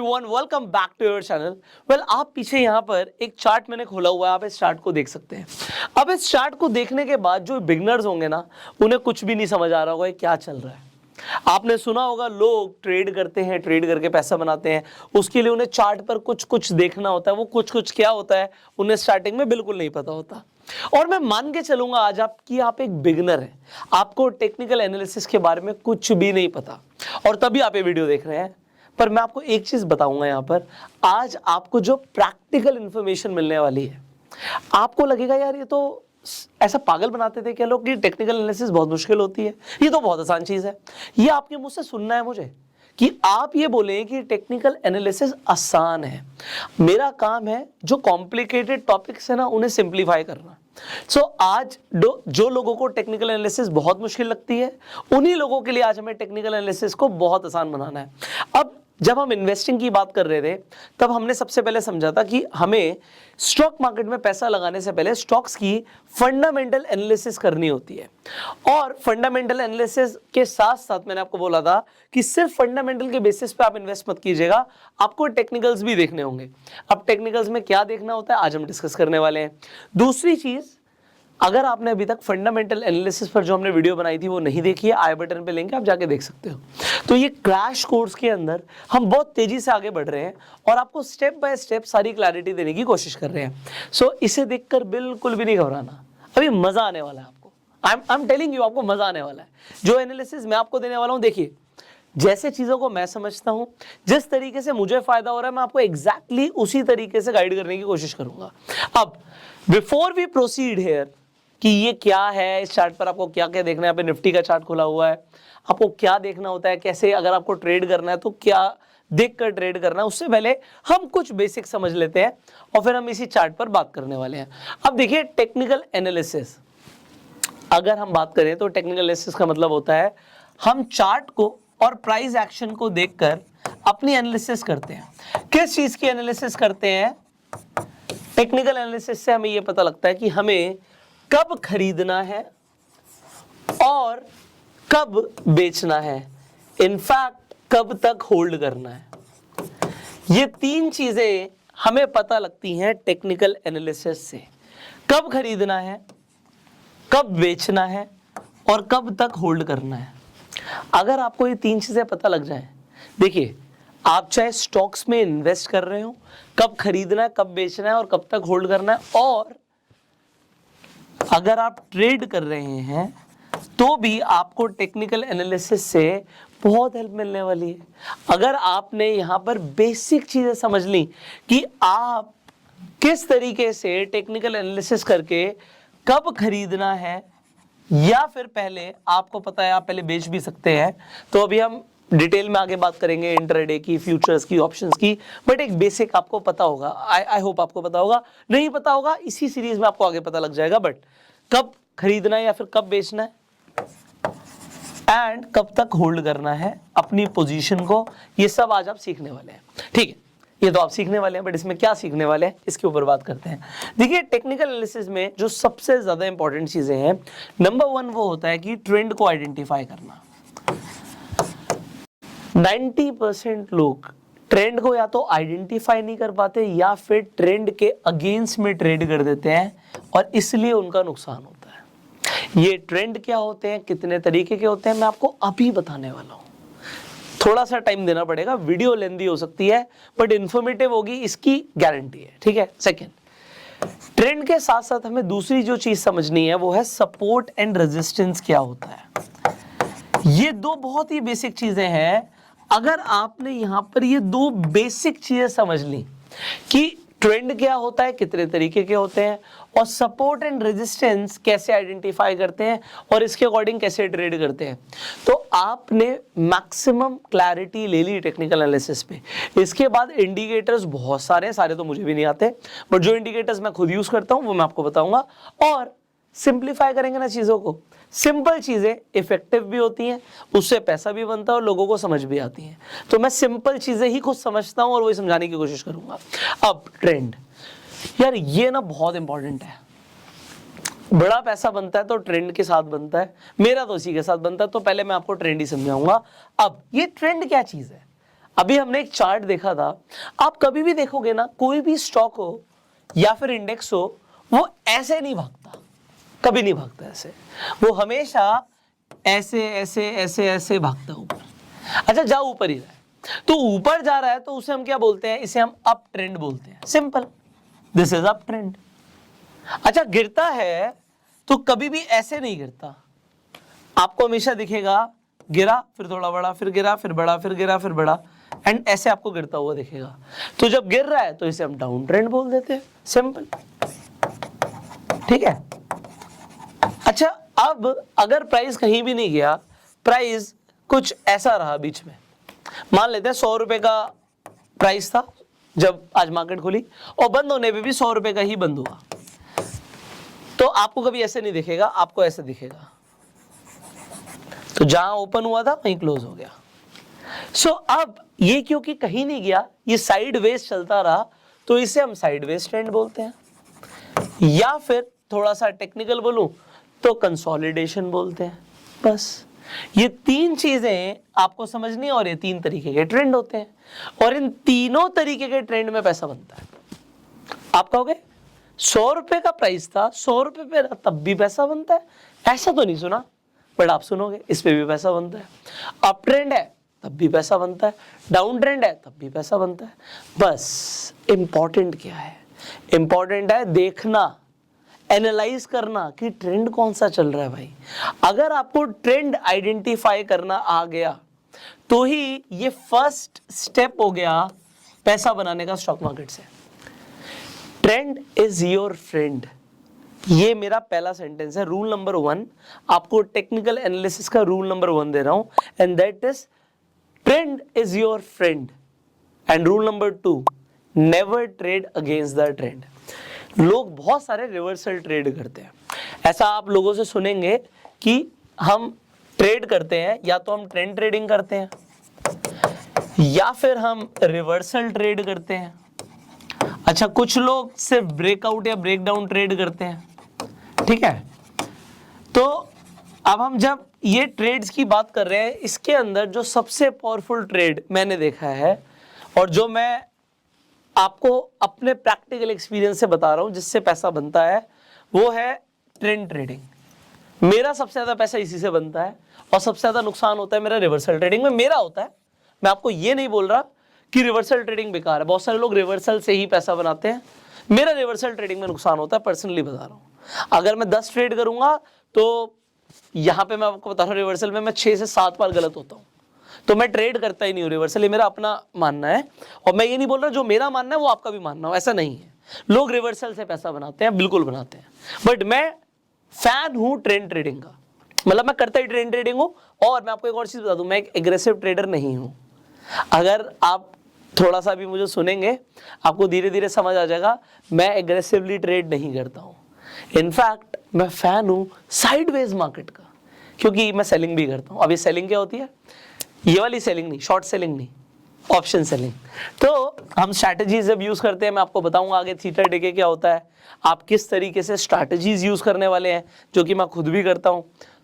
Everyone, welcome back to your channel. Well, आप पीछे यहाँ पर एक चार्ट मैंने खोला हुआ है, आप इस चार्ट को देख सकते हैं। अब इस चार्ट को देखने के बाद जो बिगनर्स होंगे ना, उन्हें कुछ भी नहीं समझ आ रहा होगा क्या चल रहा है। आपने सुना होगा लोग ट्रेड करते हैं, ट्रेड करके पैसा बनाते हैं, उसके लिए उन्हें चार्ट पर कुछ कुछ देखना होता है। वो कुछ कुछ क्या होता है उन्हें स्टार्टिंग में बिल्कुल नहीं पता होता। और मैं मान के चलूंगा आज आप एक बिगनर है, आपको टेक्निकल एनालिसिस के बारे में कुछ भी नहीं पता और तभी आप ये वीडियो देख रहे हैं। पर मैं आपको एक चीज बताऊंगा, यहाँ पर आज आपको जो प्रैक्टिकल इंफॉर्मेशन मिलने वाली है, आपको लगेगा यार ये तो ऐसा पागल बनाते थे क्या लोग कि टेक्निकल एनालिसिस बहुत मुश्किल होती है, ये तो बहुत आसान चीज है। ये आपके मुंह से सुनना है मुझे कि आप ये बोलें कि टेक्निकल एनालिसिस आसान है। मेरा काम है जो कॉम्प्लिकेटेड टॉपिक्स है ना, उन्हें सिंप्लीफाई करना। सो आज जो लोगों को टेक्निकल एनालिसिस बहुत मुश्किल लगती है, उन्हीं लोगों के लिए आज हमें टेक्निकल एनालिसिस को बहुत आसान बनाना है। अब जब हम इन्वेस्टिंग की बात कर रहे थे, तब हमने सबसे पहले समझा था कि हमें स्टॉक मार्केट में पैसा लगाने से पहले स्टॉक्स की फंडामेंटल एनालिसिस करनी होती है। और फंडामेंटल एनालिसिस के साथ साथ मैंने आपको बोला था कि सिर्फ फंडामेंटल के बेसिस पे आप इन्वेस्ट मत कीजिएगा, आपको टेक्निकल्स भी देखने होंगे। अब टेक्निकल्स में क्या देखना होता है आज हम डिस्कस करने वाले हैं। दूसरी चीज, अगर आपने अभी तक फंडामेंटल एनालिसिस पर जो हमने वीडियो बनाई थी वो नहीं देखी है, आई बटन पे लिंक है, आप जाके देख सकते हो। तो ये क्रैश कोर्स के अंदर हम बहुत तेजी से आगे बढ़ रहे हैं और आपको स्टेप बाय स्टेप सारी क्लैरिटी देने की कोशिश कर रहे हैं। सो इसे देखकर बिल्कुल भी नहीं घबराना, अभी मजा आने वाला है आपको। आई एम टेलिंग यू, आपको मजा आने वाला है। जो एनालिसिस मैं आपको देने वाला हूँ, देखिए जैसे चीजों को मैं समझता हूं, जिस तरीके से मुझे फायदा हो रहा है, मैं आपको एग्जैक्टली उसी तरीके से गाइड करने की कोशिश करूंगा। अब बिफोर वी प्रोसीड हेयर कि ये क्या है, इस चार्ट पर आपको क्या क्या देखना है। यहाँ पे निफ्टी का चार्ट खुला हुआ है, आपको क्या देखना होता है, कैसे अगर आपको ट्रेड करना है तो क्या देखकर ट्रेड करना है, उससे पहले हम कुछ बेसिक समझ लेते हैं और फिर हम इसी चार्ट पर बात करने वाले हैं। अब देखिए टेक्निकल एनालिसिस, अगर हम बात करें तो टेक्निकल एनालिसिस का मतलब होता है हम चार्ट को और प्राइस एक्शन को देखकर अपनी एनालिसिस करते हैं। किस चीज की एनालिसिस करते हैं? टेक्निकल एनालिसिस से हमें यह पता लगता है कि हमें कब खरीदना है और कब बेचना है, इनफैक्ट कब तक होल्ड करना है। ये तीन चीजें हमें पता लगती हैं टेक्निकल एनालिसिस से। कब खरीदना है, कब बेचना है और कब तक होल्ड करना है। अगर आपको ये तीन चीजें पता लग जाए, देखिए आप चाहे स्टॉक्स में इन्वेस्ट कर रहे हो, कब खरीदना है, कब बेचना है और कब तक होल्ड करना है, और अगर आप ट्रेड कर रहे हैं तो भी आपको टेक्निकल एनालिसिस से बहुत हेल्प मिलने वाली है। अगर आपने यहां पर बेसिक चीजें समझ ली कि आप किस तरीके से टेक्निकल एनालिसिस करके कब खरीदना है, या फिर पहले आपको पता है आप पहले बेच भी सकते हैं, तो अभी हम डिटेल में आगे बात करेंगे इंट्राडे की, फ्यूचर्स की, ऑप्शंस की, बट एक बेसिक आपको पता होगा। आई होप आपको पता होगा। नहीं पता होगा इसी सीरीज में आपको आगे पता लग जाएगा। बट कब खरीदना है या फिर कब बेचना है एंड कब तक होल्ड करना है अपनी पोजीशन को, ये सब आज आप सीखने वाले हैं। ठीक है, ये तो आप सीखने वाले हैं, बट इसमें क्या सीखने वाले हैं इसके ऊपर बात करते हैं। देखिए टेक्निकल एनालिसिस में जो सबसे ज्यादा इंपॉर्टेंट चीजें हैं, नंबर 1 वो होता है कि ट्रेंड को आइडेंटिफाई करना। 90% लोग ट्रेंड को या तो आइडेंटिफाई नहीं कर पाते या फिर ट्रेंड के अगेंस्ट में ट्रेड कर देते हैं और इसलिए उनका नुकसान होता है। ये ट्रेंड क्या होते हैं, कितने तरीके के होते हैं, मैं आपको अभी बताने वाला हूं। थोड़ा सा टाइम देना पड़ेगा, वीडियो लेंथी हो सकती है बट इंफॉर्मेटिव होगी, इसकी गारंटी है। ठीक है। सेकंड, ट्रेंड के साथ साथ हमें दूसरी जो चीज समझनी है वो है सपोर्ट एंड रेजिस्टेंस क्या होता है। ये दो बहुत ही बेसिक चीजें हैं। अगर आपने यहां पर ये दो बेसिक चीजें समझ ली कि ट्रेंड क्या होता है, कितने तरीके के होते हैं, और सपोर्ट एंड रेजिस्टेंस कैसे आइडेंटिफाई करते हैं और इसके अकॉर्डिंग कैसे ट्रेड करते हैं, तो आपने मैक्सिमम क्लैरिटी ले ली टेक्निकल एनालिसिस पे। इसके बाद इंडिकेटर्स बहुत सारे तो मुझे भी नहीं आते, बट जो इंडिकेटर्स मैं खुद यूज करता हूं वो मैं आपको बताऊंगा। और सिंप्लीफाई करेंगे ना चीजों को, सिंपल चीजें इफेक्टिव भी होती हैं, उससे पैसा भी बनता है और लोगों को समझ भी आती हैं। तो मैं सिंपल चीजें ही खुद समझता हूं और वही समझाने की कोशिश करूंगा। अब ट्रेंड, यार ये ना बहुत इंपॉर्टेंट है। बड़ा पैसा बनता है तो ट्रेंड के साथ बनता है, मेरा तो इसी के साथ बनता है, तो पहले मैं आपको ट्रेंड ही समझाऊंगा। अब ये ट्रेंड क्या चीज है, अभी हमने एक चार्ट देखा था, आप कभी भी देखोगे ना, कोई भी स्टॉक हो या फिर इंडेक्स हो, वो ऐसे नहीं भागता, कभी नहीं भागता ऐसे, वो हमेशा ऐसे ऐसे ऐसे ऐसे भागता ऊपर। अच्छा, जा ऊपर ही रहा है, तो ऊपर जा रहा है तो उसे हम क्या बोलते हैं, इसे हम अप ट्रेंड बोलते हैं, simple, this is up trend. अच्छा, गिरता है तो कभी भी ऐसे नहीं गिरता, आपको हमेशा दिखेगा गिरा फिर थोड़ा बड़ा, फिर गिरा फिर बड़ा, फिर गिरा फिर बड़ा, एंड ऐसे आपको गिरता हुआ दिखेगा। तो जब गिर रहा है तो इसे हम डाउन ट्रेंड बोल देते हैं, सिंपल, ठीक है। अच्छा, अब अगर प्राइस कहीं भी नहीं गया, प्राइस कुछ ऐसा रहा बीच में, मान लेते हैं 100 रुपए का प्राइस था जब आज मार्केट खुली, और बंद होने पे भी 100 रुपए का ही बंद हुआ, तो आपको कभी ऐसे नहीं दिखेगा, आपको ऐसे दिखेगा। तो जहां ओपन हुआ था वहीं क्लोज हो गया। सो अब ये क्योंकि कहीं नहीं गया, ये साइडवेज चलता रहा, तो इसे हम साइडवेज ट्रेंड बोलते हैं, या फिर थोड़ा सा टेक्निकल बोलूं तो कंसोलिडेशन बोलते हैं। बस ये तीन चीजें आपको समझनी है, और ये तीन तरीके के ट्रेंड होते हैं, और इन तीनों तरीके के ट्रेंड में पैसा बनता है। आप कहोगे 100 रुपए का प्राइस था, 100 रुपए पे तब भी पैसा बनता है, ऐसा तो नहीं सुना, बट आप सुनोगे इस पे भी पैसा बनता है। अप ट्रेंड है तब भी पैसा बनता है, डाउन ट्रेंड है तब भी पैसा बनता है। बस इंपॉर्टेंट क्या है, इंपॉर्टेंट है देखना, एनालाइज करना कि ट्रेंड कौन सा चल रहा है भाई। अगर आपको ट्रेंड आइडेंटिफाई करना आ गया तो ही ये फर्स्ट स्टेप हो गया पैसा बनाने का स्टॉक मार्केट से। ट्रेंड इज योर फ्रेंड, ये मेरा पहला सेंटेंस है, रूल नंबर 1, आपको टेक्निकल एनालिसिस का रूल नंबर 1 दे रहा हूं, and that is trend is your friend. And rule number 2, never trade against the trend. लोग बहुत सारे रिवर्सल ट्रेड करते हैं, ऐसा आप लोगों से सुनेंगे कि हम ट्रेड करते हैं, या तो हम ट्रेंड ट्रेडिंग करते हैं या फिर हम रिवर्सल ट्रेड करते हैं। अच्छा, कुछ लोग सिर्फ ब्रेकआउट या ब्रेकडाउन ट्रेड करते हैं, ठीक है। तो अब हम जब ये ट्रेड्स की बात कर रहे हैं, इसके अंदर जो सबसे पावरफुल ट्रेड मैंने देखा है, और जो मैं आपको अपने प्रैक्टिकल एक्सपीरियंस से बता रहा हूं जिससे पैसा बनता है, वो है ट्रेंड ट्रेडिंग। मेरा सबसे ज्यादा पैसा इसी से बनता है, और सबसे ज्यादा नुकसान होता है मेरा रिवर्सल ट्रेडिंग में, मेरा होता है। मैं आपको ये नहीं बोल रहा कि रिवर्सल ट्रेडिंग बेकार है, बहुत सारे लोग रिवर्सल से ही पैसा बनाते हैं, मेरा रिवर्सल ट्रेडिंग में नुकसान होता है, पर्सनली बता रहा हूं। अगर मैं 10 ट्रेड करूंगा तो यहां पे मैं आपको बता रहा हूं, रिवर्सल में मैं 6 से 7 बार गलत होता हूं, तो मैं ट्रेड करता ही नहीं हूं रिवर्सल, ये मेरा अपना मानना है। और मैं ये नहीं बोल रहा जो मेरा मानना है वो आपका भी मानना हो, ऐसा नहीं है। लोग रिवर्सल से पैसा बनाते हैं, बिल्कुल बनाते हैं, बट मैं फैन हूं ट्रेंड ट्रेडिंग का, मतलब मैं करता ही ट्रेंड ट्रेडिंग हूं। और मैं आपको एक और चीज बता दूं, मैं एक एग्रेसिव ट्रेडर नहीं हूं। अगर आप थोड़ा सा भी मुझे सुनेंगे, आपको धीरे धीरे समझ आ जाएगा, मैं एग्रेसिवली ट्रेड नहीं करता हूं। इनफैक्ट मैं फैन हूं साइडवेज मार्केट का, क्योंकि मैं सेलिंग भी करता हूं। अब ये सेलिंग क्या होती है, ये वाली सेलिंग नहीं, शॉर्ट सेलिंग नहीं, ऑप्शन सेलिंग। तो हम स्ट्रैटेजीज जब यूज करते हैं, मैं आपको बताऊंगा आगे थीटा डेके क्या होता है, आप किस तरीके से स्ट्रैटेजीज यूज करने वाले हैं, जो कि मैं खुद भी करता हूं।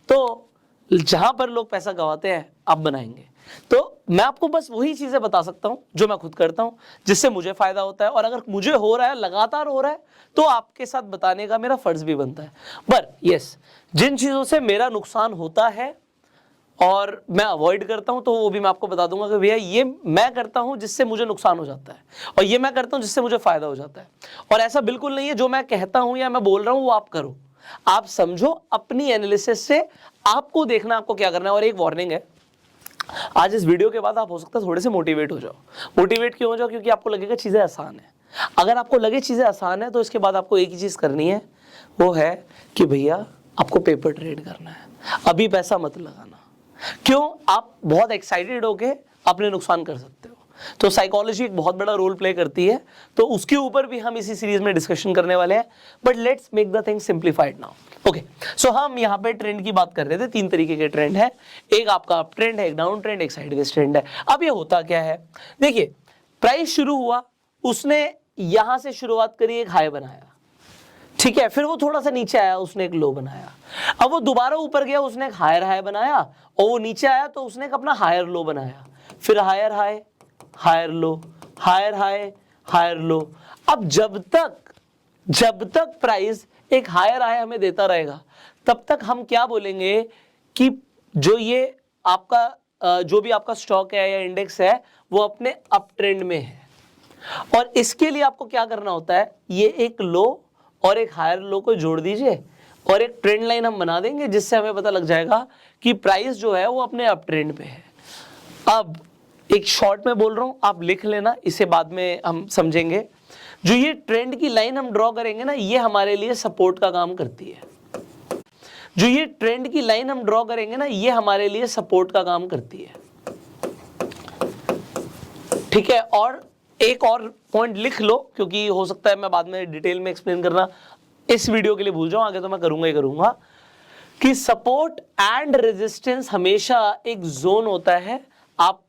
तो जहां पर लोग पैसा गंवाते हैं आप बनाएंगे। तो मैं आपको बस वही चीजें बता सकता हूं जो मैं खुद करता हूं, जिससे मुझे फायदा होता है, और अगर मुझे हो रहा है, लगातार हो रहा है, तो आपके साथ बताने का मेरा फर्ज भी बनता है। पर यस, जिन चीजों से मेरा नुकसान होता है और मैं अवॉइड करता हूं, तो वो भी मैं आपको बता दूंगा कि भैया ये मैं करता हूं जिससे मुझे नुकसान हो जाता है, और ये मैं करता हूं जिससे मुझे फायदा हो जाता है। और ऐसा बिल्कुल नहीं है जो मैं कहता हूं या मैं बोल रहा हूं वो आप करो, आप समझो अपनी एनालिसिस से, आपको देखना आपको क्या करना है। और एक वार्निंग है, आज इस वीडियो के बाद आप हो सकता है थोड़े से मोटिवेट हो जाओ। मोटिवेट क्यों हो जाओ, क्योंकि आपको लगेगा चीजें आसान है। अगर आपको लगे चीजें आसान है, तो इसके बाद आपको एक ही चीज करनी है, वो है कि भैया आपको पेपर ट्रेड करना है, अभी पैसा मत लगाना। क्यों, आप बहुत एक्साइटेड होके अपने नुकसान कर सकते हो। तो साइकोलॉजी एक बहुत बड़ा रोल प्ले करती है, तो उसके ऊपर भी हम इसी सीरीज में डिस्कशन करने वाले हैं। But let's make the thing simplified now. Okay, so हम यहाँ पे ट्रेंड की बात कर रहे थे, 3 तरीके के ट्रेंड है, एक आपका अप ट्रेंड है, एक डाउन ट्रेंड, एक साइडवेज ट्रेंड है। अब ये होता क्या है, देखिए प्राइस शुरू हुआ, उसने यहां से शुरुआत करी, एक हाई बनाया, ठीक है, फिर वो थोड़ा सा नीचे आया, उसने एक लो बनाया, अब वो दोबारा ऊपर गया, उसने एक हायर हाई बनाया, और वो नीचे आया तो उसने एक अपना हायर लो बनाया, फिर higher high, higher low, higher high, higher low. अब जब तक प्राइस एक हायर हाई हमें देता रहेगा तब तक हम क्या बोलेंगे कि जो ये आपका जो भी आपका स्टॉक है या इंडेक्स है वो अपने अप ट्रेंड में है। और इसके लिए आपको क्या करना होता है, ये एक लो और एक हायर लो को जोड़ दीजिए और एक ट्रेंड लाइन हम बना देंगे जिससे हमें पता लग जाएगा कि प्राइस जो है वो अपने अप ट्रेंड पे है। अब एक शॉर्ट में बोल रहा हूं, आप लिख लेना, इसे बाद में हम समझेंगे। जो ये ट्रेंड की लाइन हम ड्रॉ करेंगे ना, ये हमारे लिए सपोर्ट का काम करती है। जो ये ट्रेंड की लाइन हम ड्रॉ करेंगे ना, ये हमारे लिए सपोर्ट का काम करती है, ठीक है। और एक और पॉइंट लिख लो, क्योंकि हो सकता है मैं बाद में डिटेल में एक्सप्लेन करना इस वीडियो के लिए भूल जाऊं, आगे तो मैं करूंगा ही करूंगा, कि सपोर्ट एंड रेजिस्टेंस हमेशा एक जोन होता है। आप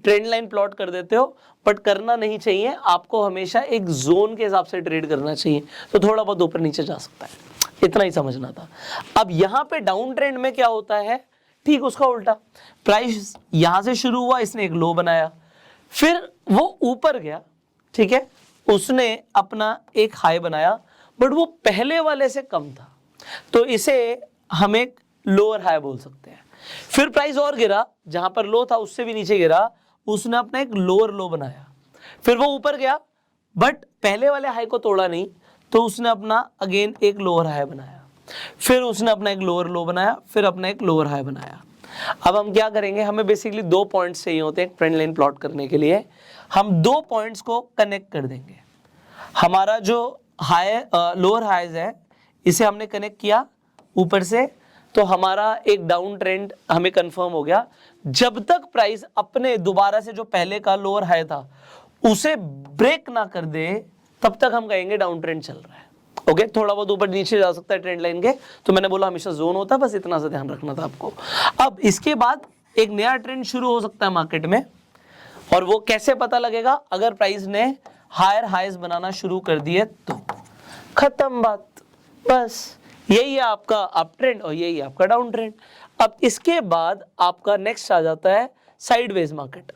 ट्रेंड लाइन प्लॉट कर देते हो बट करना नहीं चाहिए, आपको हमेशा एक जोन के हिसाब से ट्रेड करना चाहिए, तो थोड़ा बहुत ऊपर नीचे जा सकता है, इतना ही समझना था। अब यहां पे डाउन ट्रेंड में क्या होता है, ठीक उसका उल्टा, प्राइस यहां से शुरू हुआ, इसने एक लो बनाया, फिर वो ऊपर गया, ठीक है, उसने अपना एक हाई बनाया बट वो पहले वाले से कम था, तो इसे हम एक लोअर हाई बोल सकते हैं। फिर प्राइस और गिरा, जहां पर लो था उससे भी नीचे गिरा, उसने अपना एक लोअर लो बनाया, फिर वो ऊपर गया बट पहले वाले हाई को तोड़ा नहीं, तो उसने अपना अगेन एक लोअर हाई बनाया, फिर उसने अपना एक लोअर लो बनाया, फिर अपना एक लोअर हाई बनाया। अब हम क्या करेंगे, हमें बेसिकली 2 पॉइंट्स चाहिए होते हैं ट्रेंड लाइन प्लॉट करने के लिए। हम 2 पॉइंट्स को कनेक्ट कर देंगे। हमारा जो हाई लोअर हाईज है इसे हमने कनेक्ट किया ऊपर से, तो हमारा एक डाउन ट्रेंड हमें कंफर्म हो गया। जब तक प्राइस अपने दोबारा से जो पहले का लोअर हाई था उसे ब्रेक ना कर दे तब तक हम कहेंगे डाउन ट्रेंड चल रहा है। ओके, थोड़ा बहुत ऊपर नीचे जा सकता है ट्रेंड लाइन के, तो मैंने बोला हमेशा जोन होता है, बस इतना सा ध्यान रखना था आपको। अब इसके बाद एक नया ट्रेंड शुरू हो सकता है मार्केट में, और वो कैसे पता लगेगा, अगर प्राइस ने हायर हाईज बनाना शुरू कर दिए तो खत्म बात, बस यही है आपका अप ट्रेंड और यही है आपका डाउन ट्रेंड। अब इसके बाद आपका नेक्स्ट आ जाता है साइडवेज मार्केट।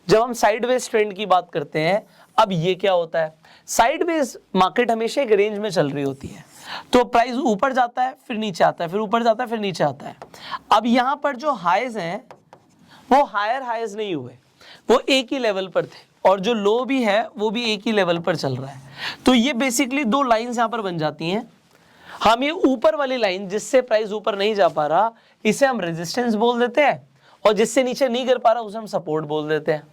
जब हम साइडवेज ट्रेंड की बात करते हैं, अब ये क्या होता है, साइडवेज मार्केट हमेशा एक रेंज में चल रही होती है, तो प्राइस ऊपर जाता है फिर नीचे आता है, फिर ऊपर जाता है फिर नीचे आता है। अब यहां पर जो हाईज हैं वो हायर हाईज नहीं हुए, वो एक ही लेवल पर थे, और जो लो भी है वो भी एक ही लेवल पर चल रहा है। तो ये बेसिकली 2 लाइंस यहां पर बन जाती हैं। हम ये ऊपर वाली लाइन जिससे प्राइस ऊपर नहीं जा पा रहा, इसे हम रेजिस्टेंस बोल देते हैं, और जिससे नीचे नहीं गिर पा रहा उसे हम सपोर्ट बोल देते हैं।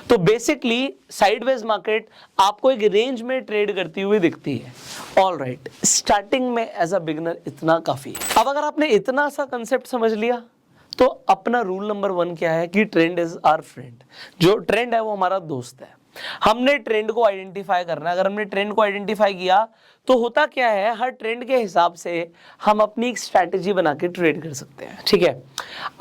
तो बेसिकली साइडवेज मार्केट आपको एक रेंज में ट्रेड करती हुई दिखती है। ऑलराइट, स्टार्टिंग में एज अ बिगिनर इतना काफी है। अब अगर आपने इतना सा कंसेप्ट समझ लिया तो अपना रूल नंबर 1 क्या है कि ट्रेंड इज आवर फ्रेंड। जो ट्रेंड है वो हमारा दोस्त है, हमने ट्रेंड को आइडेंटिफाई करना है। अगर हमने ट्रेंड को आइडेंटिफाई किया तो होता क्या है, हर ट्रेंड के हिसाब से हम अपनी एक स्ट्रैटेजी बना के ट्रेड कर सकते हैं, ठीक है।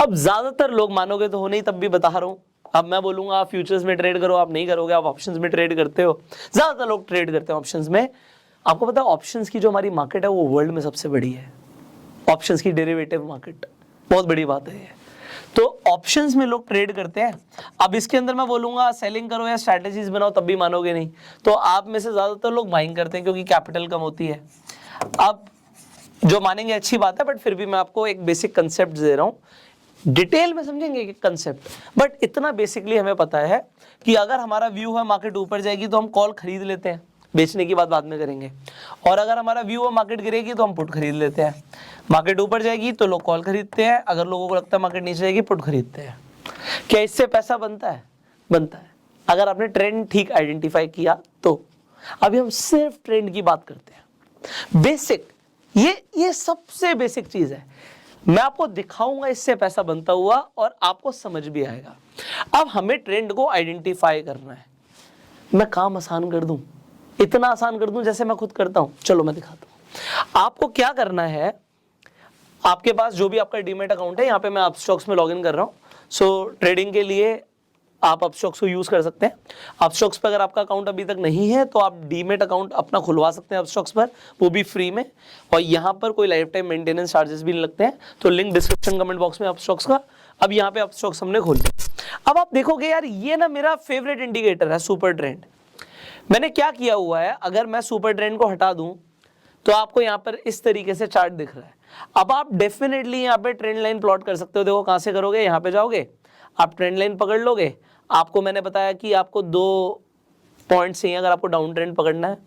अब ज्यादातर लोग, मानोगे तो हो नहीं, तब भी बता रहा हूं, अब मैं बोलूंगा आप फ्यूचर्स में ट्रेड करो, आप नहीं करोगे, आप ऑप्शंस में ट्रेड करते हो। ज्यादातर लोग ट्रेड करते हैं ऑप्शंस में। आपको पता है ऑप्शंस की जो हमारी मार्केट है वो वर्ल्ड में सबसे बड़ी है। ऑप्शंस की डेरिवेटिव मार्केट बहुत बड़ी बात है। तो ऑप्शंस में लोग ट्रेड करते हैं। अब इसके अंदर मैं बोलूंगा सेलिंग करो या स्ट्रैटेजीज बनाओ, तब भी मानोगे नहीं। तो आप में से ज्यादातर लोग बाइंग करते हैं क्योंकि कैपिटल कम होती है। अब जो मानेंगे अच्छी बात है, बट फिर भी मैं आपको एक बेसिक कंसेप्ट दे रहा हूं, डिटेल में समझेंगे एक कंसेप्ट, बट इतना बेसिकली हमें पता है कि अगर हमारा व्यू है मार्केट ऊपर जाएगी तो हम कॉल खरीद लेते हैं, बेचने की बात बाद में करेंगे। और अगर हमारा व्यू है मार्केट गिरेगी तो हम पुट खरीद लेते हैं। मार्केट ऊपर जाएगी तो लोग कॉल खरीदते हैं, अगर लोगों को लगता है मार्केट नीचे जाएगी पुट खरीदते हैं। क्या इससे पैसा बनता है? बनता है, अगर आपने ट्रेंड ठीक आइडेंटिफाई किया तो। अभी हम सिर्फ ट्रेंड की बात करते हैं, बेसिक, ये सबसे बेसिक चीज है। मैं आपको दिखाऊंगा इससे पैसा बनता हुआ और आपको समझ भी आएगा। अब हमें ट्रेंड को आइडेंटिफाई करना है। मैं काम आसान कर दूं, इतना आसान कर दूं जैसे मैं खुद करता हूं। चलो मैं दिखाता हूं। आपको क्या करना है, आपके पास जो भी आपका डीमैट अकाउंट है, यहाँ पे मैं अपस्टॉक्स में लॉगिन कर रहा हूँ। सो ट्रेडिंग के लिए आप अपस्टॉक्स को यूज कर सकते हैं। अपस्टॉक्स पर अगर आपका अकाउंट अभी तक नहीं है तो आप डीमैट अकाउंट अपना खुलवा सकते हैं अपस्टॉक्स पर, वो भी फ्री में। और यहाँ पर कोई लाइफ टाइम मेंटेनेंस चार्जेस भी नहीं लगते हैं। तो लिंक डिस्क्रिप्शन कमेंट बॉक्स में अपस्टॉक्स का। अब यहाँ पे अपस्टॉक्स हमने खोल लिया। अब आप देखोगे यार ये ना मेरा फेवरेट इंडिकेटर है सुपर ट्रेंड। मैंने क्या किया हुआ है, अगर मैं सुपर ट्रेंड को हटा दूं तो आपको यहाँ पर इस तरीके से चार्ट दिख रहा है। अब आप डेफिनेटली यहाँ पे ट्रेंड लाइन प्लॉट कर सकते हो। देखो कहाँ से करोगे, यहाँ पे जाओगे, आप ट्रेंड लाइन पकड़ लोगे। आपको मैंने बताया कि आपको 2 पॉइंट्स चाहिए अगर आपको डाउन ट्रेंड पकड़ना है।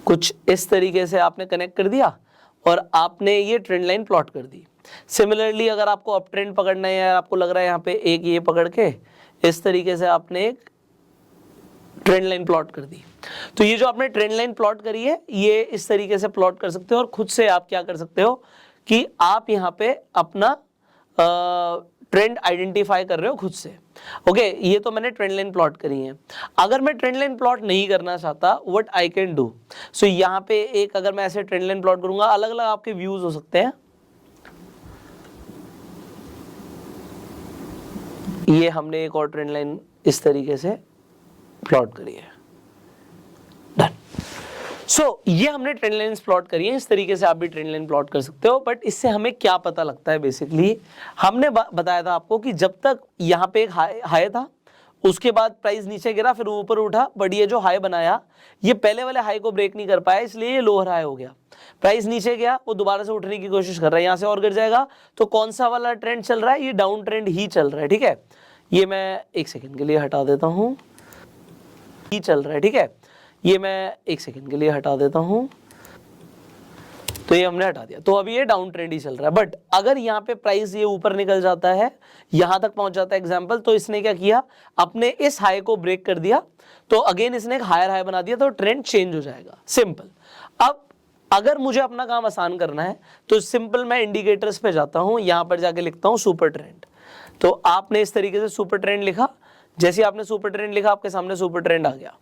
कुछ इस तरीके से आपने कनेक्ट कर दिया और आपने ये ट्रेंड लाइन प्लॉट कर दी। सिमिलरली अगर आपको अप ट्रेंड पकड़ना है या आपको लग रहा है यहाँ पे एक ये पकड़ के इस तरीके से आपने एक ट्रेंड लाइन प्लॉट कर दी। तो ये जो आपने ट्रेंड लाइन प्लॉट करी है ये इस तरीके से प्लॉट कर सकते हो और खुद से आप क्या कर सकते हो कि आप यहाँ पे अपना ट्रेंड आइडेंटिफाई कर रहे हो खुद से। ओके, ये तो मैंने ट्रेंड लाइन प्लॉट करी है। अगर मैं ट्रेंड लाइन प्लॉट नहीं करना चाहता, व्हाट आई कैन डू, सो यहाँ पे एक अगर मैं ऐसे ट्रेंड लाइन प्लॉट करूंगा, अलग अलग आपके व्यूज हो सकते हैं। ये हमने एक और ट्रेंड लाइन इस तरीके से प्लॉट करी है। डन। सो ये हमने ट्रेंड लाइंस प्लॉट करी है, इस तरीके से आप भी ट्रेंड लाइन प्लॉट कर सकते हो। बट इससे हमें क्या पता लगता है, बेसिकली हमने बताया था आपको कि जब तक यहाँ पे एक हाई था, उसके बाद प्राइस नीचे गिरा, फिर ऊपर उठा, बट ये जो हाई बनाया ये पहले वाले हाई को ब्रेक नहीं कर पाया, इसलिए ये लोअर हाई हो गया। प्राइस नीचे गया, वो दोबारा से उठने की कोशिश कर रहा है, यहाँ से और गिर जाएगा। तो कौन सा वाला ट्रेंड चल रहा है, ये डाउन ट्रेंड ही चल रहा है। ठीक है, ये मैं एक सेकेंड के लिए हटा देता हूँ, ही चल रहा है। ठीक है, ये मैं एक सेकंड के लिए हटा देता हूं, तो ये हमने हटा दिया। तो अभी ये डाउन ट्रेंड ही चल रहा है। बट अगर यहाँ पे प्राइस ये ऊपर निकल जाता है, यहां तक पहुंच जाता है एग्जांपल, तो इसने क्या किया, अपने इस हाई को ब्रेक कर दिया, तो अगेन इसने एक हायर हाई बना दिया, तो ट्रेंड चेंज हो जाएगा। सिंपल। अब अगर मुझे अपना काम आसान करना है तो सिंपल मैं इंडिकेटर्स पे जाता हूं, यहां पर जाके लिखता हूं सुपर ट्रेंड। तो आपने इस तरीके से सुपर ट्रेंड लिखा, जैसे आपने सुपर ट्रेंड लिखा आपके सामने सुपर ट्रेंड आ गया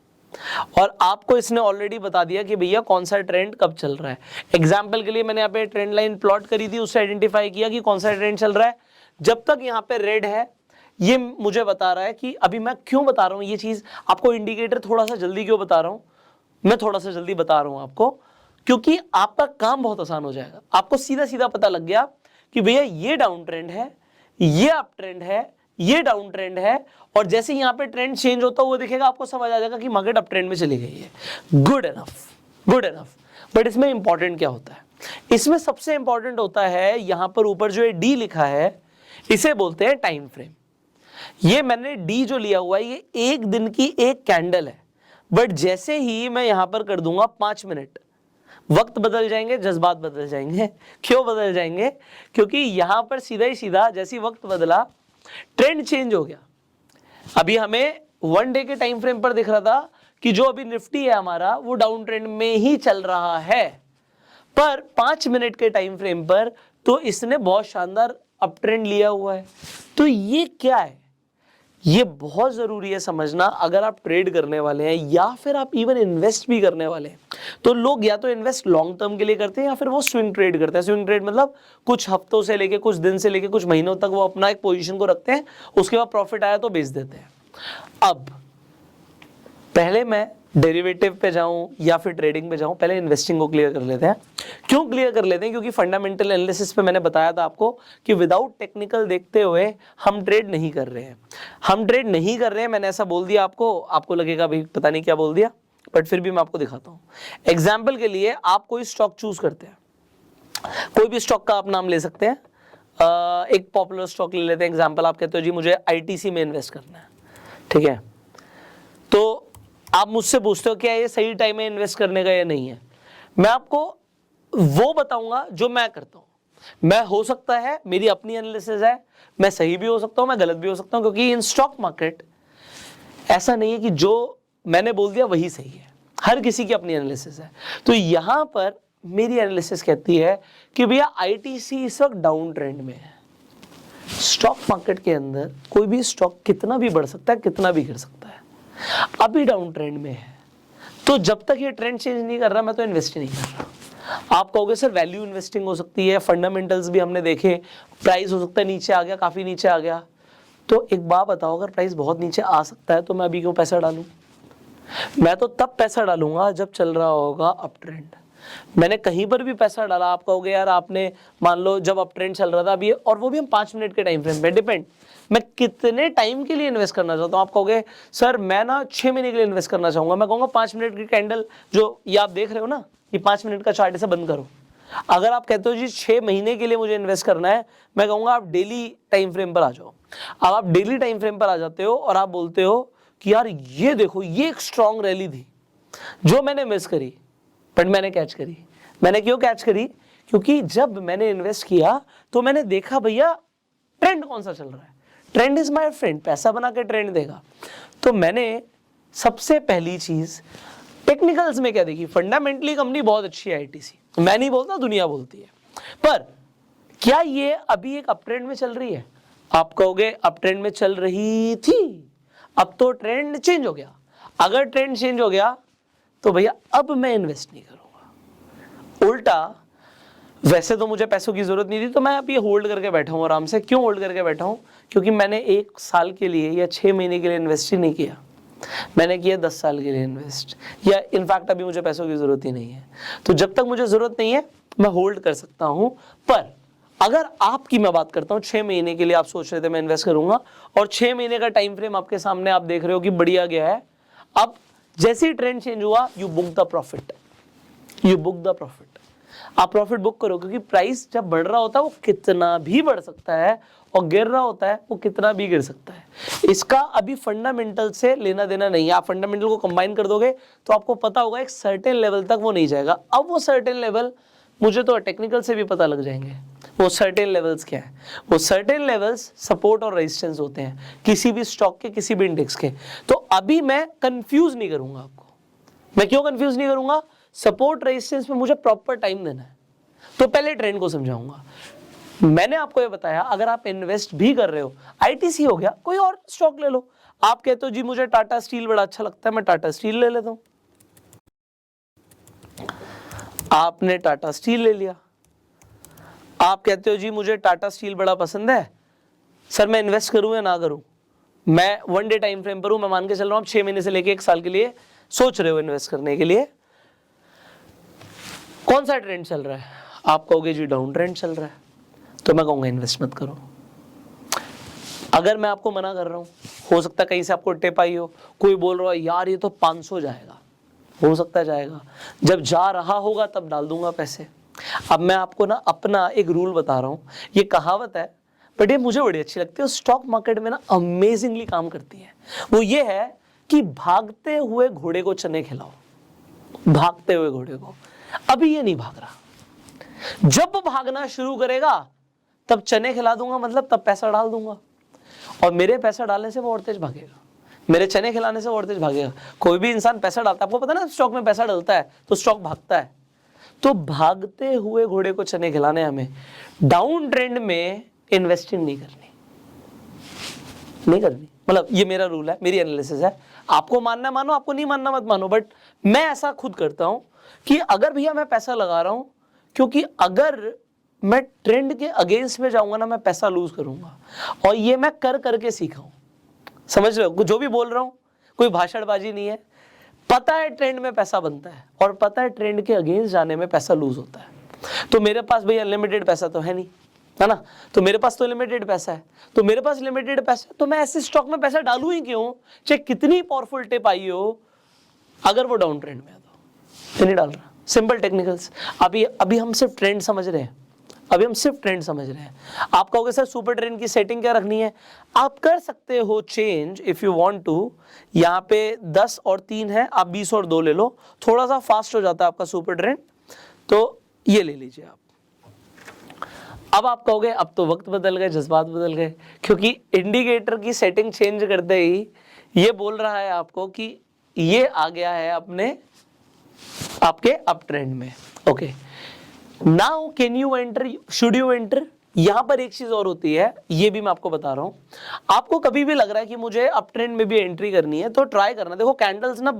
और आपको इसने ऑलरेडी बता दिया कि भैया कौन सा ट्रेंड कब चल रहा है। एग्जांपल के लिए मैंने यहाँ पे ट्रेंड लाइन प्लॉट करी थी, उससे आइडेंटिफाई किया कि कौन सा ट्रेंड चल रहा है। जब तक यहाँ पे रेड है, ये मुझे बता रहा है कि अभी मैं क्यों बता रहा हूँ ये चीज आपको, इंडिकेटर थोड़ा सा जल्दी क्यों बता रहा हूँ, मैं थोड़ा सा जल्दी बता रहा हूँ आपको, क्योंकि आपका काम बहुत आसान हो जाएगा। आपको सीधा सीधा पता लग गया कि भैया ये डाउन ट्रेंड है, ये अप ट्रेंड है, ये डाउन ट्रेंड है, और जैसे यहाँ पे ट्रेंड चेंज होता हुआ दिखेगा आपको समझ आ जाएगा कि मार्केट अप ट्रेंड में चली गई है। Good enough, good enough. But इसमें इंपॉर्टेंट क्या होता है, इसमें सबसे इंपॉर्टेंट होता है यहाँ पर ऊपर जो ये डी लिखा है, इसे बोलते हैं टाइम फ्रेम। ये मैंने डी जो लिया हुआ है ये एक दिन की एक कैंडल है, बट जैसे ही मैं यहाँ पर कर दूंगा 5 मिनट, वक्त बदल जाएंगे, जज्बात बदल जाएंगे। क्यों बदल जाएंगे, क्योंकि यहां पर सीधा ही सीधा जैसी वक्त बदला ट्रेंड चेंज हो गया। अभी हमें 1 डे के टाइम फ्रेम पर दिख रहा था कि जो अभी निफ्टी है हमारा वो डाउन ट्रेंड में ही चल रहा है, पर 5 मिनट के टाइम फ्रेम पर तो इसने बहुत शानदार अप ट्रेंड लिया हुआ है। तो ये क्या है, ये बहुत जरूरी है समझना। अगर आप ट्रेड करने वाले हैं या फिर आप इवन इन्वेस्ट भी करने वाले हैं, तो लोग या तो इन्वेस्ट लॉन्ग टर्म के लिए करते हैं या फिर वो स्विंग ट्रेड करते हैं। स्विंग ट्रेड मतलब कुछ हफ्तों से लेके, कुछ दिन से लेके कुछ महीनों तक वो अपना एक पोजीशन को रखते हैं, उसके बाद प्रॉफिट आया तो बेच देते हैं। अब पहले मैं डेरिवेटिव पे जाऊं या फिर ट्रेडिंग पे जाऊं, पहले इन्वेस्टिंग को क्लियर कर लेते हैं। क्यों क्लियर कर लेते हैं, क्योंकि फंडामेंटल एनालिसिस पे मैंने बताया था आपको कि विदाउट टेक्निकल देखते हुए हम ट्रेड नहीं कर रहे हैं। हम ट्रेड नहीं कर रहे हैं, मैंने ऐसा बोल दिया आपको लगेगा भाई पता नहीं क्या बोल दिया, बट फिर भी मैं आपको दिखाता हूं। एग्जाम्पल के लिए आप कोई स्टॉक चूज करते हैं, कोई भी स्टॉक का आप नाम ले सकते हैं। एक पॉपुलर स्टॉक ले लेते हैं एग्जाम्पल, आप कहते हो जी मुझे ITC में इन्वेस्ट करना है, ठीक है। तो आप मुझसे पूछते हो क्या ये सही टाइम है इन्वेस्ट करने का या नहीं है। मैं आपको वो बताऊंगा जो मैं करता हूं। मैं हो सकता है मेरी अपनी एनालिसिस है, मैं सही भी हो सकता हूं, मैं गलत भी हो सकता हूं, क्योंकि इन स्टॉक मार्केट ऐसा नहीं है कि जो मैंने बोल दिया वही सही है, हर किसी की अपनी एनालिसिस है। तो यहां पर मेरी एनालिसिस कहती है कि भैया ITC इस वक्त डाउन ट्रेंड में है। स्टॉक मार्केट के अंदर कोई भी स्टॉक कितना भी बढ़ सकता है, कितना भी गिर सकता है, अभी डाउन ट्रेंड में है। तो जब तक ये ट्रेंड चेंज नहीं कर रहा मैं तो इन्वेस्ट नहीं कर रहा। आप कहोगे सर वैल्यू इन्वेस्टिंग हो सकती है, फंडामेंटल्स भी हमने देखे, प्राइस हो सकता है नीचे आ गया, काफी नीचे आ गया। तो एक बात बताओ, अगर प्राइस बहुत नीचे आ सकता है तो मैं अभी क्यों पैसा डालूं? मैं तो तब पैसा डालूंगा जब चल रहा होगा अप ट्रेंड। मैंने कहीं पर भी पैसा डाला, आप कहोगे यार आपने मान लो जब अप ट्रेंड चल रहा था अभी, और वो भी हम 5 मिनट के टाइम फ्रेम पे, डिपेंड मैं कितने टाइम के लिए इन्वेस्ट करना चाहता हूँ। आप कहोगे सर मैं ना 6 महीने के लिए इन्वेस्ट करना चाहूंगा। मैं कहूँगा 5 मिनट की कैंडल जो ये आप देख रहे हो ना, ये 5 मिनट का चार्ट, इसे बंद करो। अगर आप कहते हो जी 6 महीने के लिए मुझे इन्वेस्ट करना है, मैं कहूँगा आप डेली टाइम फ्रेम पर आ जाओ। अब आप डेली टाइम फ्रेम पर आ जाते हो और आप बोलते हो कि यार ये देखो, ये एक स्ट्रॉन्ग रैली थी जो मैंने मिस करी, बट मैंने कैच करी। मैंने क्यों कैच करी? क्योंकि जब मैंने इन्वेस्ट किया तो मैंने देखा भैया ट्रेंड कौन सा चल रहा है। ट्रेंड इज माय फ्रेंड, पैसा बना के ट्रेंड देगा। तो मैंने सबसे पहली चीज टेक्निकल्स में क्या देखी, फंडामेंटली कंपनी बहुत अच्छी है आईटीसी, मैं नहीं बोलता, दुनिया बोलती है, पर क्या ये अभी एक अप ट्रेंड में चल रही है? आप कहोगे अप ट्रेंड में चल रही थी, अब तो ट्रेंड चेंज हो गया। अगर ट्रेंड चेंज हो गया तो भैया अब मैं इन्वेस्ट नहीं करूंगा। उल्टा, वैसे तो मुझे पैसों की जरूरत नहीं थी, तो मैं अब ये होल्ड करके बैठा हूं आराम से। क्यों होल्ड करके बैठा हूं? क्योंकि मैंने 1 साल के लिए या 6 महीने के लिए इन्वेस्ट ही नहीं किया, मैंने किया 10 साल के लिए इन्वेस्ट, या इनफैक्ट अभी मुझे पैसों की जरूरत ही नहीं है। तो जब तक मुझे जरूरत नहीं है मैं होल्ड कर सकता हूं। पर अगर आपकी मैं बात करता हूं, 6 महीने के लिए आप सोच रहे थे मैं इन्वेस्ट करूंगा, और 6 महीने का टाइम फ्रेम आपके सामने, आप देख रहे हो कि बढ़िया गया है। अब जैसे ही ट्रेंड चेंज हुआ, you book the profit, you book the profit. आप प्रॉफिट बुक करो, क्योंकि प्राइस जब बढ़ रहा होता है वो कितना भी बढ़ सकता है, और गिर रहा होता है वो कितना भी गिर सकता है। इसका अभी फंडामेंटल से लेना देना नहीं है। आप फंडामेंटल को कंबाइन कर दोगे तो आपको पता होगा एक सर्टेन लेवल तक वो नहीं जाएगा। अब वो सर्टेन लेवल मुझे तो टेक्निकल से भी पता लग जाएंगे। वो सर्टेन लेवल्स क्या है? वो सर्टेन लेवल्स सपोर्ट और रेजिस्टेंस होते हैं किसी भी स्टॉक के, किसी भी इंडेक्स के। तो अभी मैं कंफ्यूज नहीं करूंगा आपको। मैं क्यों कंफ्यूज नहीं करूंगा? सपोर्ट रेजिस्टेंस में मुझे प्रॉपर टाइम देना है, तो पहले ट्रेंड को समझाऊंगा। मैंने आपको ये बताया, अगर आप इन्वेस्ट भी कर रहे हो, आईटीसी हो गया, कोई और स्टॉक ले लो। आप कहते हो जी मुझे टाटा स्टील बड़ा अच्छा लगता है, मैं टाटा स्टील ले लेता हूं। आपने टाटा स्टील ले लिया। आप कहते हो जी मुझे टाटा स्टील बड़ा पसंद है, सर मैं इन्वेस्ट करूं या ना करूं? मैं 1 डे टाइम फ्रेम पर हूं, मैं मान के चल रहा हूं आप 6 महीने से लेके 1 साल के लिए सोच रहे हो इन्वेस्ट करने के लिए। कौन सा ट्रेंड चल रहा है? आप कहोगे जी डाउन ट्रेंड चल रहा है, तो मैं कहूंगा इन्वेस्ट मत करो। अगर मैं आपको मना कर रहा हूं, हो सकता है कहीं से आपको टिप आई हो, कोई बोल रहा है यार ये तो 500 जाएगा, हो सकता है जाएगा, जब जा रहा होगा तब डाल दूंगा पैसे। अब मैं आपको ना अपना एक रूल बता रहा हूं, ये कहावत है बट ये मुझे बड़ी अच्छी लगती है, स्टॉक मार्केट में ना अमेजिंगली काम करती है। वो ये है कि भागते हुए घोड़े को चने खिलाओ, भागते हुए घोड़े को। अभी ये नहीं भाग रहा, जब भागना शुरू करेगा तब चने खिला दूंगा, मतलब तब पैसा डाल दूंगा, और मेरे पैसा डालने से वो और तेज भागेगा, मेरे चने खिलाने से और तेज भागेगा। कोई भी इंसान पैसा डालता है, आपको पता है ना, स्टॉक में पैसा डलता है तो स्टॉक भागता है। तो भागते हुए घोड़े को चने खिलाने हमें। डाउन ट्रेंड में इन्वेस्टिंग नहीं करनी, नहीं करनी, मतलब ये मेरा रूल है, मेरी एनालिसिस है। आपको मानना मानो, आपको नहीं मानना मत मानो, बट मैं ऐसा खुद करता हूं कि अगर भैया मैं पैसा लगा रहा हूं, क्योंकि अगर मैं ट्रेंड के अगेंस्ट में जाऊंगा ना, मैं पैसा लूज करूंगा, और ये मैं कर करके सीखा हूं। समझ रहे हो जो भी बोल रहा हूं? कोई भाषणबाजी नहीं है। पता है ट्रेंड में पैसा बनता है, और पता है ट्रेंड के अगेंस्ट जाने में पैसा लूज होता है। तो मेरे पास भैया अनलिमिटेड पैसा तो है नहीं, है ना, तो मेरे पास तो लिमिटेड पैसा है, तो मेरे पास लिमिटेड पैसा, तो मैं ऐसे स्टॉक में पैसा डालूं ही क्यों, चाहे कितनी पावरफुल टिप आई हो, अगर वो डाउन ट्रेंड में है तो नहीं डाल रहा। Simple technicals. अभी हम सिर्फ ट्रेंड समझ रहे हैं, अभी हम सिर्फ ट्रेंड समझ रहे हैं। आप कहोगे सर सुपर ट्रेंड की सेटिंग क्या रखनी है? आप कर सकते हो change if you want to. यहाँ पे 10 और 3 है, आप 20 और 2 ले लो, थोड़ा सा फास्ट हो जाता है आपका सुपर ट्रेंड, तो ये ले लीजिए आप। अब आप कहोगे अब तो वक्त बदल गए, जज्बात बदल गए, क्योंकि इंडिकेटर की सेटिंग चेंज करते ही ये बोल रहा है आपको कि ये आ गया है अपने आपके अप ट्रेंड में। Okay, now can you enter, should you enter? यहां पर एक चीज और होती है, ये भी मैं आपको बता रहा हूं। आपको कभी भी लग रहा है कि मुझे अप ट्रेंड में भी एंट्री करनी है, तो ट्राई करना। देखो कैंडल्स ना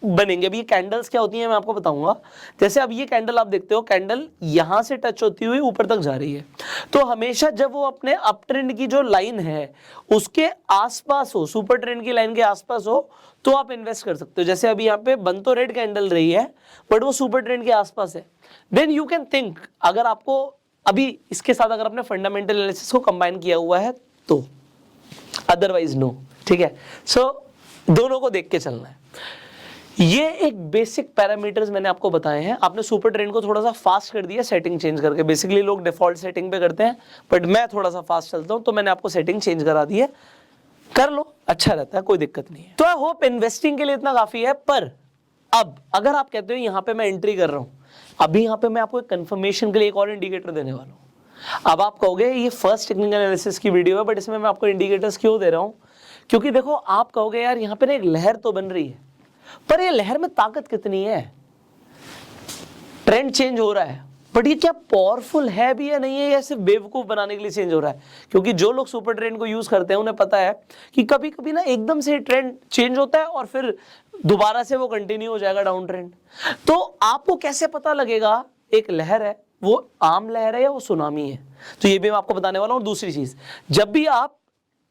बनेंगे, अभी ये कैंडल्स क्या होती हैं मैं आपको बताऊंगा। जैसे अब ये कैंडल आप देखते हो, कैंडल यहां से टच होती हुई ऊपर तक जा रही है, तो हमेशा जब वो अपने अप ट्रेंड की जो लाइन है उसके आसपास हो, सुपर ट्रेंड की लाइन के आसपास हो, तो आप इन्वेस्ट कर सकते हो। जैसे अभी यहाँ पे बन तो रेड कैंडल रही है बट वो सुपर ट्रेंड के आसपास है, देन यू कैन थिंक, अगर आपको अभी इसके साथ अगर आपने फंडामेंटल एनालिसिस को कंबाइन किया हुआ है तो अदरवाइज नो। ठीक है, सो दोनों को देख के चलना है। ये एक बेसिक पैरामीटर्स मैंने आपको बताए हैं। आपने सुपर ट्रेंड को थोड़ा सा फास्ट कर दिया सेटिंग चेंज करके। बेसिकली लोग डिफॉल्ट सेटिंग पे करते हैं, बट मैं थोड़ा सा फास्ट चलता हूं, तो मैंने आपको सेटिंग चेंज करा दी है। कर लो, अच्छा रहता है, कोई दिक्कत नहीं है। तो आई होप इन्वेस्टिंग के लिए इतना काफी है। पर अब अगर आप कहते हो यहाँ पे मैं एंट्री कर रहा हूं, अभी यहाँ पे मैं आपको कंफर्मेशन के लिए एक और इंडिकेटर देने वाला हूं। अब आप कहोगे ये फर्स्ट टेक्निकल एनालिसिस की वीडियो है, बट इसमें मैं आपको इंडिकेटर्स क्यों दे रहा हूं? क्योंकि देखो, आप कहोगे यार यहाँ पे ना एक लहर तो बन रही है, पर ये लहर में ताकत कितनी है? ट्रेंड चेंज हो रहा है, बट ये क्या पावरफुल है भी या नहीं है, या सिर्फ बेवकूफ बनाने के लिए चेंज हो रहा है? क्योंकि जो लोग सुपर ट्रेंड को यूज करते हैं उन्हें पता है कि कभी कभी ना एकदम से ट्रेंड चेंज होता है और फिर दोबारा से वो कंटिन्यू हो जाएगा डाउन ट्रेंड। तो आपको कैसे पता लगेगा एक लहर है, वो आम लहर है या वो सुनामी है? तो ये भी मैं आपको बताने वाला हूं। दूसरी चीज, जब भी आप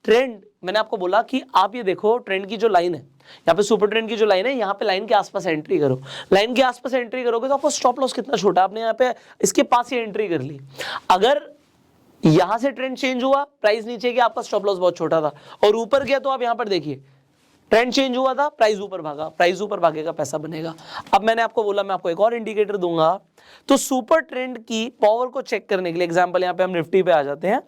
ट्रेंड, मैंने आपको बोला कि आप ये देखो ट्रेंड की जो लाइन है, यहाँ पे सुपर ट्रेंड की जो लाइन है, यहाँ पे लाइन के आसपास एंट्री करो। लाइन के आसपास एंट्री करोगे तो आपको स्टॉप लॉस कितना छोटा, आपने यहाँ पे इसके पास ही एंट्री कर ली। अगर यहां से ट्रेंड चेंज हुआ, प्राइस नीचे गया, आपका स्टॉप लॉस बहुत छोटा था, और ऊपर गया तो आप यहाँ पर देखिए ट्रेंड चेंज हुआ था, प्राइस ऊपर भागा, प्राइस ऊपर भागेगा, पैसा बनेगा। अब मैंने आपको बोला मैं आपको एक और इंडिकेटर दूंगा। तो सुपर ट्रेंड की पावर को चेक करने के लिए एग्जाम्पल यहाँ पे हम निफ्टी पे आ जाते हैं।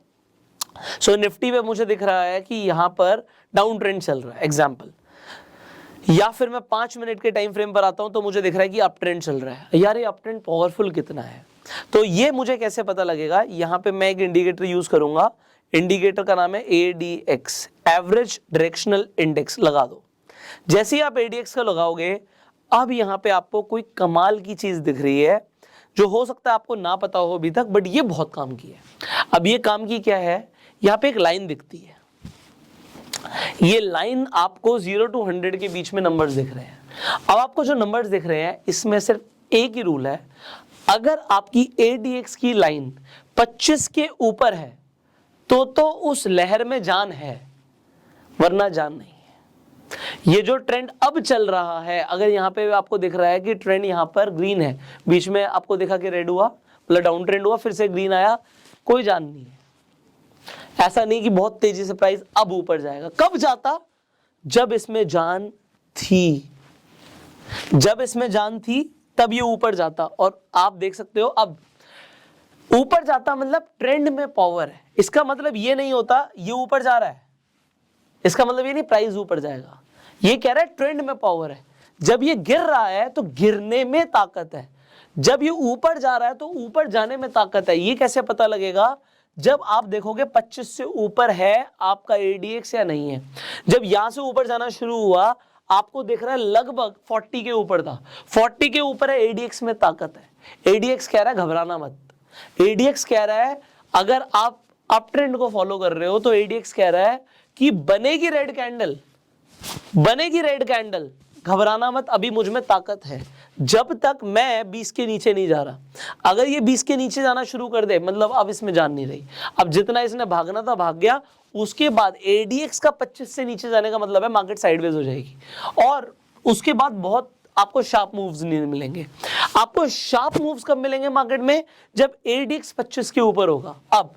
सो निफ्टी पे मुझे दिख रहा है कि यहां पर डाउन ट्रेंड चल रहा है एग्जाम्पल, या फिर मैं 5 मिनट के टाइम फ्रेम पर आता हूं तो मुझे दिख रहा है कि अप ट्रेंड चल रहा है। यार ये अप ट्रेंड पावरफुल कितना है? तो ये मुझे कैसे पता लगेगा? यहां पे मैं एक इंडिकेटर यूज करूंगा, इंडिकेटर का नाम है ADX, एवरेज डायरेक्शनल इंडेक्स। लगा दो। जैसे ही आप ADX का लगाओगे, अब यहां पे आपको कोई कमाल की चीज दिख रही है जो हो सकता है आपको ना पता हो अभी तक, बट ये बहुत काम की है। अब ये काम की क्या है? यहां पे एक लाइन दिखती है। ये लाइन आपको 0 to 100 के बीच में नंबर्स दिख रहे हैं। अब आपको जो नंबर्स दिख रहे हैं, इसमें सिर्फ एक ही रूल है, अगर आपकी ADX की लाइन 25 के ऊपर है तो उस लहर में जान है, वरना जान नहीं है। ये जो ट्रेंड अब चल रहा है, अगर यहाँ पे आपको दिख रहा है कि ट्रेंड यहाँ पर ग्रीन है, बीच में आपको देखा कि रेड हुआ, मतलब डाउन ट्रेंड हुआ, फिर से ग्रीन आया, कोई जान नहीं है। ऐसा नहीं कि बहुत तेजी से प्राइस अब ऊपर जाएगा। कब जाता? जब इसमें जान थी। जब इसमें जान थी तब ये ऊपर जाता। और आप देख सकते हो अब ऊपर जाता मतलब ट्रेंड में पावर है। इसका मतलब ये नहीं होता ये ऊपर जा रहा है, इसका मतलब ये नहीं प्राइस ऊपर जाएगा। ये कह रहा है ट्रेंड में पावर है। जब ये गिर रहा है तो गिरने में ताकत है, जब ये ऊपर जा रहा है तो ऊपर जाने में ताकत है। ये कैसे पता लगेगा? जब आप देखोगे 25 से ऊपर है आपका ADX या नहीं है। जब यहां से ऊपर जाना शुरू हुआ, आपको दिख रहा है लगभग 40 के ऊपर था, 40 के ऊपर है, ADX में ताकत है। ADX कह रहा है घबराना मत। ADX कह रहा है अगर आप अप ट्रेंड को फॉलो कर रहे हो तो ADX कह रहा है कि बनेगी रेड कैंडल, बनेगी रेड कैंडल, घबराना मत, अभी मुझ में ताकत है। जब तक मैं 20 के नीचे नहीं जा रहा, अगर ये 20 के नीचे जाना शुरू कर दे, मतलब अब इसमें जान नहीं रही, अब जितना इसने भागना था भाग गया। उसके बाद ADX का 25 से नीचे जाने का मतलब है मार्केट साइडवेज हो जाएगी, और उसके बाद बहुत आपको शार्प मूव्स नहीं मिलेंगे। आपको शार्प मूव्स कब मिलेंगे मार्केट में? जब ADX 25 के ऊपर होगा। अब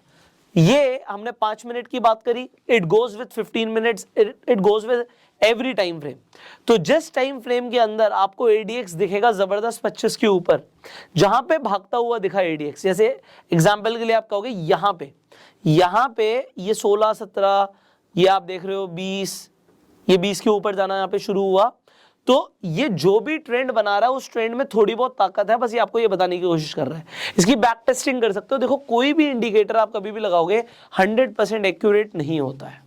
ये हमने 5 मिनट की बात करी, it goes with 15 minutes, it goes with every time frame. तो जिस टाइम फ्रेम के अंदर आपको ADX दिखेगा जबरदस्त 25 के ऊपर, जहां पे भागता हुआ दिखा ADX, जैसे एग्जांपल के लिए आप कहोगे यहां पे ये 16, 17, ये आप देख रहे हो 20, ये 20 के ऊपर जाना यहाँ पे शुरू हुआ, तो ये जो भी ट्रेंड बना रहा है उस ट्रेंड में थोड़ी बहुत ताकत है, बस ये आपको ये बताने की कोशिश कर रहा है। इसकी बैक टेस्टिंग कर सकते हो। देखो कोई भी इंडिकेटर आप कभी भी लगाओगे 100% एक्यूरेट नहीं होता है,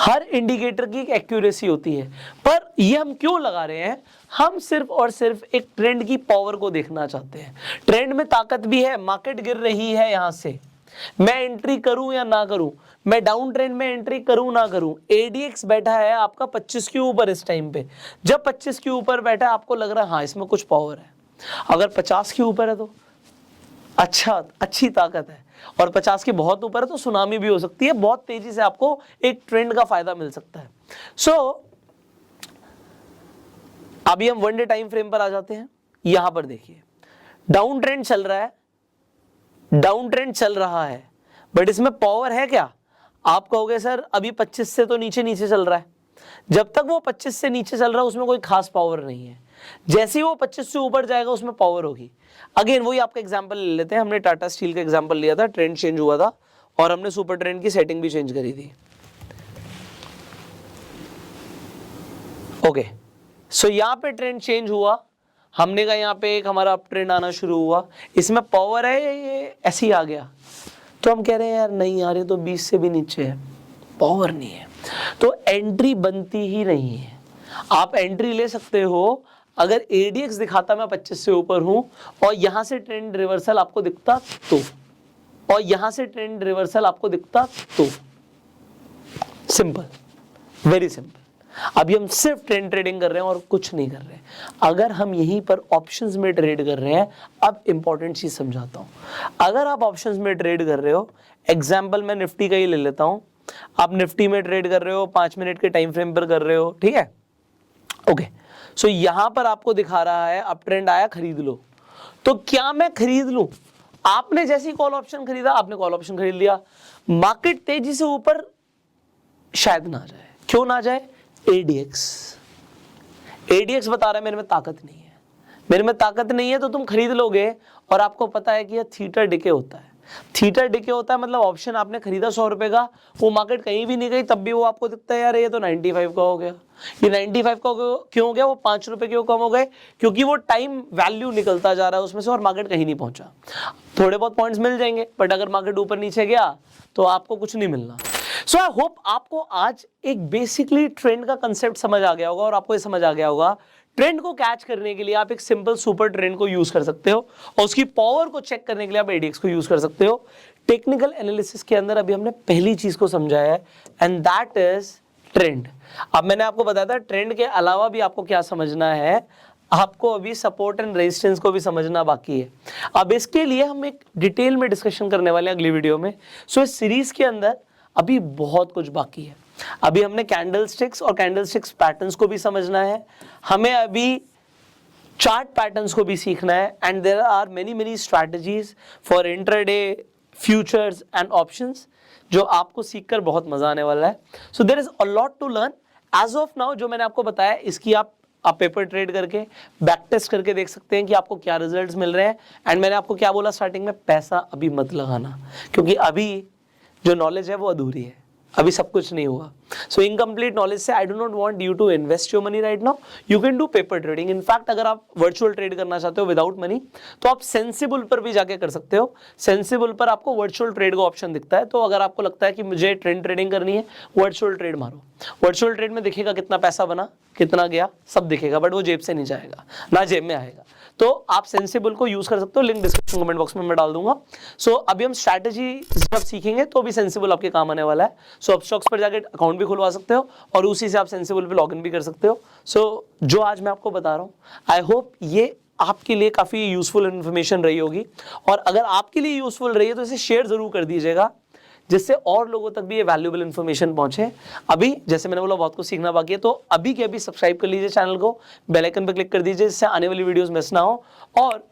हर इंडिकेटर की एक एक्यूरेसी होती है। पर ये हम क्यों लगा रहे हैं? हम सिर्फ और सिर्फ एक ट्रेंड की पावर को देखना चाहते हैं। ट्रेंड में ताकत भी है, मार्केट गिर रही है, यहां से मैं एंट्री करूं या ना करूं, मैं डाउन ट्रेंड में एंट्री करूं ना करूं। ADX बैठा है आपका 25 के ऊपर इस टाइम पे। जब 25 के ऊपर बैठा है आपको लग रहा है हाँ इसमें कुछ पावर है। अगर 50 के ऊपर है तो अच्छी ताकत है, और 50 के बहुत ऊपर है तो सुनामी भी हो सकती है, बहुत तेजी से आपको एक ट्रेंड का फायदा मिल सकता है। अभी हम 1 डे टाइम फ्रेम पर आ जाते हैं। यहां पर देखिए डाउन ट्रेंड चल रहा है, डाउन ट्रेंड चल रहा है, बट इसमें पावर है क्या? आप कहोगे सर अभी 25 से तो नीचे नीचे चल रहा है, जब तक वो 25 से नीचे चल रहा है उसमें कोई खास पावर नहीं है, जैसे ही वो 25 से ऊपर जाएगा उसमें पावर होगी। अगेन वही आपका एग्जांपल ले लेते हैं, हमने टाटा स्टील का एग्जांपल लिया था, ट्रेंड चेंज हुआ था और हमने सुपर ट्रेंड की सेटिंग भी चेंज करी थी। ओके, सो यहाँ पे ट्रेंड चेंज हुआ, हमने कहा यहाँ पे एक हमारा अप ट्रेंड आना शुरू हुआ, इसमें पावर है, ये ऐसे ही आ गया, तो हम कह रहे हैं यार नहीं यार ये तो 20 से भी नीचे है, पावर नहीं है, तो एंट्री बनती ही नहीं है। आप एंट्री ले सकते हो अगर ADX दिखाता मैं 25 से ऊपर हूं और यहां से ट्रेंड रिवर्सल आपको दिखता तो, और यहां से ट्रेंड रिवर्सल आपको दिखता तो, सिंपल, वेरी सिंपल। अभी हम सिर्फ ट्रेंड ट्रेडिंग कर रहे हैं और कुछ नहीं कर रहे हैं। अगर हम यहीं पर ऑप्शंस में ट्रेड कर रहे हैं, अब इंपॉर्टेंट चीज समझाता हूं। अगर आप ऑप्शंस में ट्रेड कर रहे हो, एग्जांपल मैं निफ्टी का ही ले लेता हूं, आप निफ्टी में ट्रेड कर रहे हो, 5 मिनट के टाइम फ्रेम पर कर रहे हो, ठीक है, ओके, सो यहां पर आपको दिखा रहा है अप ट्रेंड आया, खरीद लो, तो क्या मैं खरीद लूं? आपने जैसी कॉल ऑप्शन खरीदा, आपने कॉल ऑप्शन खरीद लिया, मार्केट तेजी से ऊपर शायद ना जाए, क्यों ना जाए? ADX बता रहा है मेरे में ताकत नहीं है, मेरे में ताकत नहीं है, तो तुम खरीद लोगे और आपको पता है कि यह थीटा डिके होता है, थीटा डिके होता है, मतलब ऑप्शन आपने खरीदा 100 रुपए का, वो मार्केट कहीं भी नहीं गई तब भी वो आपको दिखता है यार ये तो 95 का हो गया, ये 95 का क्यों हो गया? वो 5 रुपए क्यों कम हो गए? क्योंकि वो टाइम वैल्यू निकलता जा रहा है उसमें से और मार्केट कहीं नहीं पहुंचा। थोड़े बहुत पॉइंट्स मिल जाएंगे, बट अगर मार्केट ऊपर नीचे गया तो आपको कुछ नहीं मिलना। सो आई होप आपको आज एक बेसिकली ट्रेंड का कंसेप्ट समझ आ गया होगा और आपको ये समझ आ गया होगा ट्रेंड को कैच करने के लिए आप एक सिंपल सुपर ट्रेंड को यूज कर सकते हो और उसकी पावर को चेक करने के लिए आप ADX को यूज कर सकते हो। टेक्निकल एनालिसिस के अंदर अभी हमने पहली चीज को समझाया है एंड दैट इज ट्रेंड। अब मैंने आपको बताया था ट्रेंड के अलावा भी आपको क्या समझना है, आपको अभी सपोर्ट एंड रेजिस्टेंस को भी समझना बाकी है। अब इसके लिए हम एक डिटेल में डिस्कशन करने वाले हैं अगली वीडियो में। सो इस सीरीज के अंदर अभी बहुत कुछ बाकी है। अभी हमने कैंडलस्टिक्स और कैंडलस्टिक्स पैटर्न्स को भी समझना है, हमें अभी चार्ट पैटर्न्स को भी सीखना है and there are many strategies for intraday, futures and options जो आपको सीखकर बहुत मजा आने वाला है। So there is a lot to learn as of now. जो मैंने आपको बताया इसकी आप पेपर ट्रेड करके बैक टेस्ट करके देख सकते हैं कि आपको क्या रिजल्ट्स मिल रहे हैं। एंड मैंने आपको क्या बोला स्टार्टिंग में, पैसा अभी मत लगाना, क्योंकि अभी जो नॉलेज है वो अधूरी है, अभी सब कुछ नहीं हुआ। सो इनकम्प्लीट नॉलेज से I do not want you to invest your money right now, you can do paper trading. In fact अगर आप वर्चुअल ट्रेड करना चाहते हो विदाउट मनी तो आप सेंसिबल पर भी जाके कर सकते हो। सेंसिबल पर आपको वर्चुअल ट्रेड का ऑप्शन दिखता है, तो अगर आपको लगता है कि मुझे ट्रेंड ट्रेडिंग करनी है, वर्चुअल ट्रेड मारो। वर्चुअल ट्रेड में दिखेगा कितना पैसा बना, कितना गया, सब दिखेगा, बट वो जेब से नहीं जाएगा, ना जेब में आएगा। तो आप सेंसिबल को यूज कर सकते हो, लिंक डिस्क्रिप्शन कमेंट बॉक्स में मैं डाल दूंगा। सो अभी हम स्ट्रैटेजी जब सीखेंगे तो भी सेंसिबल आपके काम आने वाला है। सो आप स्टॉक्स पर जाके अकाउंट भी खुलवा सकते हो और उसी से आप सेंसिबल पे लॉगिन भी कर सकते हो। सो जो आज मैं आपको बता रहा हूँ, आई होप ये आपके लिए काफी यूजफुल इन्फॉर्मेशन रही होगी, और अगर आपके लिए यूजफुल रही है तो इसे शेयर जरूर कर दीजिएगा, जिससे और लोगों तक भी ये वैल्यूएबल इन्फॉर्मेशन पहुंचे। अभी जैसे मैंने बोला बहुत कुछ सीखना बाकी है, तो अभी के अभी सब्सक्राइब कर लीजिए चैनल को, बेल आइकन पर क्लिक कर दीजिए जिससे आने वाली वीडियोस मिस ना हो। और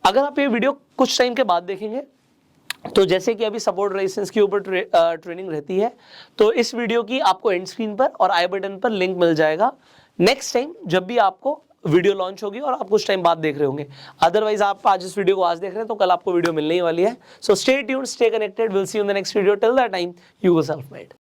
अगर आप ये वीडियो कुछ टाइम के बाद देखेंगे तो जैसे कि अभी सपोर्ट रेजिस्टेंस के ऊपर ट्रेनिंग रहती है, तो इस वीडियो की आपको एंड स्क्रीन पर और आई बटन पर लिंक मिल जाएगा नेक्स्ट टाइम जब भी आपको वीडियो लॉन्च होगी और आप कुछ टाइम बाद देख रहे होंगे। अदरवाइज आप आज इस वीडियो को आज देख रहे हैं तो कल आपको वीडियो मिलने ही वाली है। So stay tuned, stay connected, will see you in the next video. Till that time, you go self made.